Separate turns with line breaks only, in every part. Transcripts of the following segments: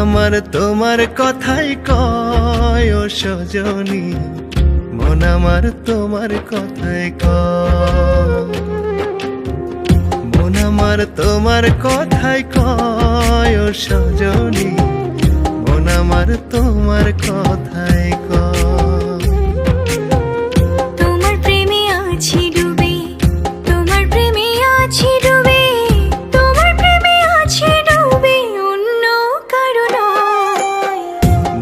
আমার তোমার কথাই কয় ও সজনী, মন আমার তোমার কথাই কয়। মন আমার তোমার কথাই কয় ও সজনী, মন আমার তোমার কথাই কয়।
তোমার প্রেমে আছি ডুবে, তোমার প্রেমে আছি ডুবে, তোমার প্রেমে আছি ডুবে, অন্য কারো নয়।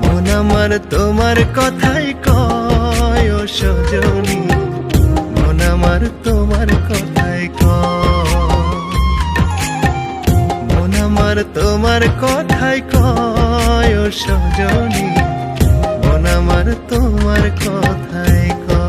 মন আমার তোমার কথাই কয় ও সজনী, মন আমার তোমার কথাই কয়। মন আমার তোমার কথাই কয় ও সজনী, মন আমার তোমার কথাই কয়।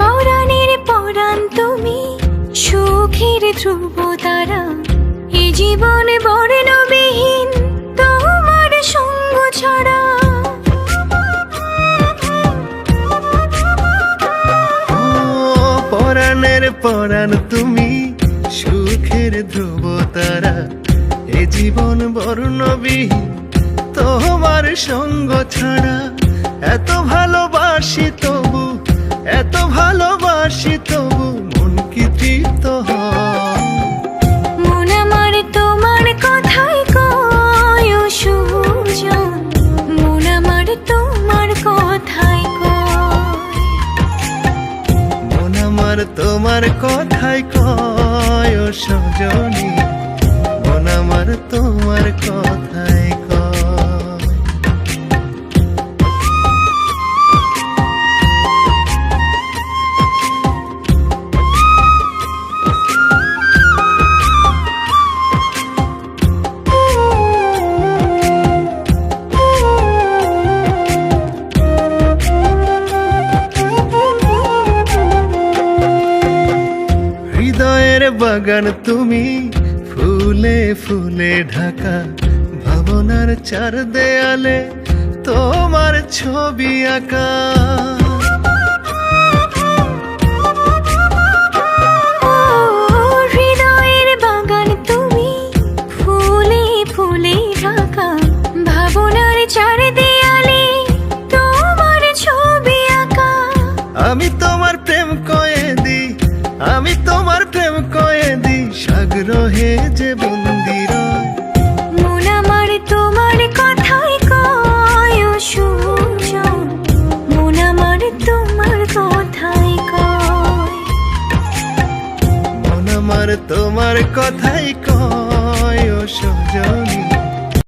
পরাণের পরাণ তুমি, সুখের ধ্রুব তারা, এ জীবন বর্ণবিহীন তোমার সঙ্গ ছাড়া।
ও পরাণের পরাণ তুমি, সুখের ধ্রুব তারা, এ জীবন বর্ণবিহীন তোমার সঙ্গ ছাড়া। এত ভালোবাসি তবু, এত ভালোবাসি তবু, মন কি তৃপ্ত হয়?
মন আমার তোমার কথাই কয় ও সুজন, মন আমার তোমার কথাই কয়।
মন আমার তোমার কথাই কয় ও সজনী, মন আমার তোমার কথাই কয়। হৃদয়ের বাগান তুমি, ফুলে ফুলে ঢাকা, ভাবনার চার দেয়ালে তোমার ছবি আঁকা।
ও হৃদয়ের বাগান তুমি, ফুলে ফুলে ঢাকা, ভাবনার চার দেয়ালে তোমার ছবি আঁকা।
আমি তোমার প্রেম কয়েদি, আমি তোমার প্রেম কয়েদি, সাগরহে যে বন্দি রয়।
মন আমার তোমার কথাই কয় ও সুজন, মন আমার তোমার কথাই কয়।
মন আমার তোমার কথাই কয়